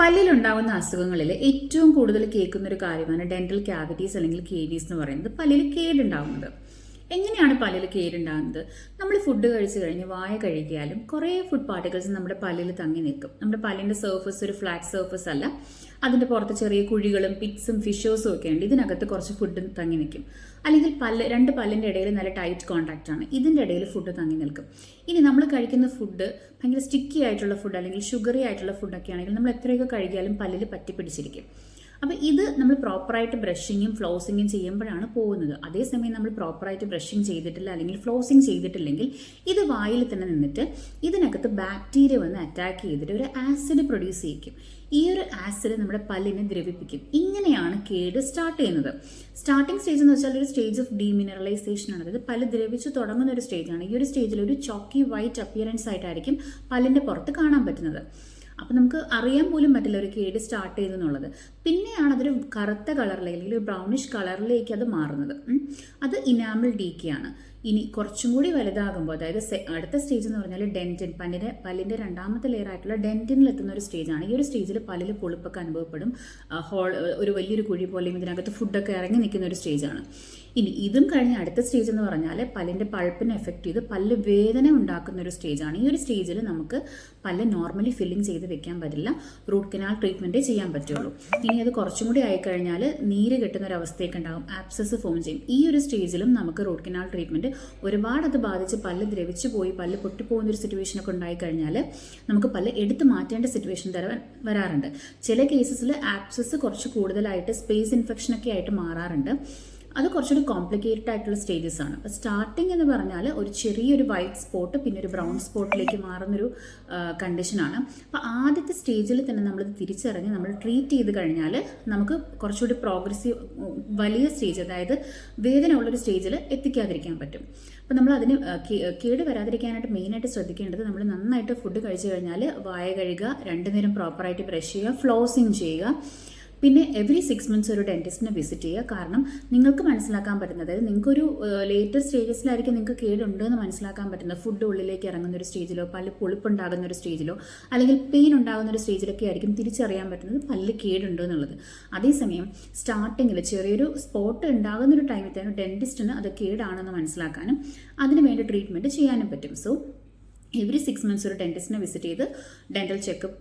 പല്ലിലുണ്ടാകുന്ന അസുഖങ്ങളിൽ ഏറ്റവും കൂടുതൽ കേൾക്കുന്ന ഒരു കാര്യമാണ് ഡെന്റൽ ക്യാവിറ്റീസ് അല്ലെങ്കിൽ കേവീസ് എന്ന് പറയുന്നത്. പല്ലിൽ കേടുണ്ടാവുന്നത്. എങ്ങനെയാണ് പല്ലിൽ കേടുണ്ടാകുന്നത്? നമ്മൾ ഫുഡ് കഴിച്ചു കഴിഞ്ഞ് വായ കഴുകിയാലും കുറേ ഫുഡ് പാർട്ടിക്കിൾസ് നമ്മുടെ പല്ലിൽ തങ്ങി നിൽക്കും. നമ്മുടെ പല്ലിന്റെ സർഫസ് ഒരു ഫ്ലാറ്റ് സർഫസ് അല്ല, അതിന്റെ പുറത്ത് ചെറിയ കുഴികളും പിറ്റ്സും ഫിഷേഴ്സും ഒക്കെ ഉണ്ട്. ഇതിനകത്ത് കുറച്ച് ഫുഡ് തങ്ങി നിൽക്കും. അല്ലെങ്കിൽ രണ്ട് പല്ലിന്റെ ഇടയിൽ നല്ല ടൈറ്റ് കോൺടാക്റ്റ് ആണ്, ഇതിന്റെ ഇടയിൽ ഫുഡ് തങ്ങി നിൽക്കും. ഇനി നമ്മൾ കഴിക്കുന്ന ഫുഡ് ഭയങ്കര സ്റ്റിക്കി ആയിട്ടുള്ള ഫുഡ് അല്ലെങ്കിൽ ഷുഗറി ആയിട്ടുള്ള ഫുഡൊക്കെ ആണെങ്കിൽ നമ്മൾ എത്രയൊക്കെ കഴുകിയാലും പല്ലിൽ പറ്റിപ്പിടിച്ചിരിക്കും. അപ്പോൾ ഇത് നമ്മൾ പ്രോപ്പറായിട്ട് ബ്രഷിങ്ങും ഫ്ലോസിങ്ങും ചെയ്യുമ്പോഴാണ് പോകുന്നത്. അതേസമയം നമ്മൾ പ്രോപ്പറായിട്ട് ബ്രഷിങ് ചെയ്തിട്ടില്ല അല്ലെങ്കിൽ ഫ്ലോസിങ് ചെയ്തിട്ടില്ലെങ്കിൽ ഇത് വായിൽ തന്നെ നിന്നിട്ട് ഇതിനകത്ത് ബാക്ടീരിയ വന്ന് അറ്റാക്ക് ചെയ്തിട്ട് ഒരു ആസിഡ് പ്രൊഡ്യൂസ് ചെയ്യിക്കും. ഈ ഒരു ആസിഡ് നമ്മുടെ പല്ലിനെ ദ്രവിപ്പിക്കും. ഇങ്ങനെയാണ് കേട് സ്റ്റാർട്ട് ചെയ്യുന്നത്. സ്റ്റാർട്ടിംഗ് സ്റ്റേജ് എന്ന് വെച്ചാൽ ഒരു സ്റ്റേജ് ഓഫ് ഡീമിനറലൈസേഷൻ ആണ്. അതായത് പല്ല് ദ്രവിച്ച് തുടങ്ങുന്ന ഒരു സ്റ്റേജാണ്. ഈ ഒരു സ്റ്റേജിൽ ഒരു ചോക്കി വൈറ്റ് അപ്പിയറൻസ് ആയിട്ടായിരിക്കും പല്ലിന്റെ പുറത്ത് കാണാൻ പറ്റുന്നത്. അപ്പം നമുക്ക് അറിയാൻ പോലും പറ്റില്ല ഒരു കേട് സ്റ്റാർട്ട് ചെയ്തെന്നുള്ളത്. പിന്നെയാണ് അതൊരു കറുത്ത കളറിലേക്ക് അല്ലെങ്കിൽ ഒരു ബ്രൗണിഷ് കളറിലേക്ക് അത് മാറുന്നത്. അത് ഇനാമൽ ഡീക്കയാണ്. ഇനി കുറച്ചും കൂടി വലുതാകുമ്പോൾ, അതായത് അടുത്ത സ്റ്റേജ് എന്ന് പറഞ്ഞാൽ ഡെന്റിൻ, പല്ലിന്റെ രണ്ടാമത്തെ ലെയർ ആയിട്ടുള്ള ഡെന്റിനിൽ എത്തുന്ന ഒരു സ്റ്റേജാണ്. ഈ ഒരു സ്റ്റേജിൽ പല്ലിൽ പൊളിപ്പൊക്കെ അനുഭവപ്പെടും. ഒരു വലിയൊരു കുഴി പോലെയും ഇതിനകത്ത് ഫുഡൊക്കെ ഇറങ്ങി നിൽക്കുന്ന ഒരു സ്റ്റേജാണ്. ഇനി ഇതും കഴിഞ്ഞ് അടുത്ത സ്റ്റേജ് എന്ന് പറഞ്ഞാൽ പല്ലിന്റെ പൾപ്പിനെ എഫക്ട് ചെയ്ത് പല്ല് വേദന ഉണ്ടാക്കുന്ന ഒരു സ്റ്റേജാണ്. ഈ ഒരു സ്റ്റേജിൽ നമുക്ക് പല്ല് നോർമലി ഫില്ലിംഗ് ചെയ്ത് വെക്കാൻ പറ്റില്ല, റൂട്ട് കനാൽ ട്രീറ്റ്മെന്റേ ചെയ്യാൻ പറ്റുള്ളൂ. ഇനി അത് കുറച്ചും കൂടി ആയിക്കഴിഞ്ഞാൽ നീര് കെട്ടുന്ന ഒരു അവസ്ഥയൊക്കെ ഉണ്ടാകും, ആബ്സസ് ഫോം ചെയ്യും. ഈ ഒരു സ്റ്റേജിലും നമുക്ക് റൂട്ട് കനാൽ ട്രീറ്റ്മെന്റ് ഒരുപാട് അത് ബാധിച്ച് പല്ല് ദ്രവിച്ചു പോയി പല്ല് പൊട്ടിപ്പോകുന്ന ഒരു സിറ്റുവേഷനൊക്കെ ഉണ്ടായിക്കഴിഞ്ഞാൽ നമുക്ക് പല്ല് എടുത്ത് മാറ്റേണ്ട സിറ്റുവേഷൻ വരാറുണ്ട്. ചില കേസസിൽ ആബ്സസ് കുറച്ച് കൂടുതലായിട്ട് സ്പേസ് ഇൻഫെക്ഷനൊക്കെ ആയിട്ട് മാറാറുണ്ട്. അത് കുറച്ചുകൂടി കോംപ്ലിക്കേറ്റഡ് ആയിട്ടുള്ള സ്റ്റേജസ് ആണ്. അപ്പോൾ സ്റ്റാർട്ടിംഗ് എന്ന് പറഞ്ഞാൽ ഒരു ചെറിയൊരു വൈറ്റ് സ്പോട്ട് പിന്നെ ഒരു ബ്രൗൺ സ്പോട്ടിലേക്ക് മാറുന്നൊരു കണ്ടീഷനാണ്. അപ്പോൾ ആദ്യത്തെ സ്റ്റേജിൽ തന്നെ നമ്മളിത് തിരിച്ചറിഞ്ഞ് നമ്മൾ ട്രീറ്റ് ചെയ്ത് കഴിഞ്ഞാൽ നമുക്ക് കുറച്ചുകൂടി പ്രോഗ്രസീവ് വലിയ സ്റ്റേജ്, അതായത് വേദന ഉള്ളൊരു സ്റ്റേജിൽ എത്തിക്കാതിരിക്കാൻ പറ്റും. അപ്പോൾ നമ്മൾ അതിന് കേട് വരാതിരിക്കാനായിട്ട് മെയിനായിട്ട് ശ്രദ്ധിക്കേണ്ടത്, നമ്മൾ നന്നായിട്ട് ഫുഡ് കഴിച്ചു കഴിഞ്ഞാൽ വായ കഴുകുക, 2 നേരം പ്രോപ്പറായിട്ട് ബ്രഷ് ചെയ്യുക, ഫ്ലോസിങ് ചെയ്യുക. പിന്നെ എവറി 6 months ഒരു ഡെന്റിസ്റ്റിനെ വിസിറ്റ് ചെയ്യുക. കാരണം നിങ്ങൾക്ക് മനസ്സിലാക്കാൻ പറ്റുന്നത്, നിങ്ങൾക്കൊരു ലേറ്റർ സ്റ്റേജസിലായിരിക്കും നിങ്ങൾക്ക് കേടുണ്ടെന്ന് മനസ്സിലാക്കാൻ പറ്റുന്നത്. ഫുഡ് ഉള്ളിലേക്ക് ഇറങ്ങുന്ന ഒരു സ്റ്റേജിലോ പല്ല് പൊളിപ്പുണ്ടാകുന്ന ഒരു സ്റ്റേജിലോ അല്ലെങ്കിൽ പെയിൻ ഉണ്ടാകുന്ന ഒരു സ്റ്റേജിലൊക്കെ ആയിരിക്കും തിരിച്ചറിയാൻ പറ്റുന്നത് പല്ല് കേടുണ്ട് എന്നുള്ളത്. അതേസമയം സ്റ്റാർട്ടിങ്ങിൽ ചെറിയൊരു സ്പോട്ട് ഉണ്ടാകുന്ന ഒരു ടൈമിൽ തന്നെ ഡെന്റിസ്റ്റിന് അത് കേടാണെന്ന് മനസ്സിലാക്കാനും അതിനുവേണ്ടി ട്രീറ്റ്മെൻറ്റ് ചെയ്യാനും പറ്റും. സോ എവറി 6 months ഒരു ഡെന്റിസ്റ്റിനെ വിസിറ്റ് ചെയ്ത് ഡെന്റൽ ചെക്കപ്പ്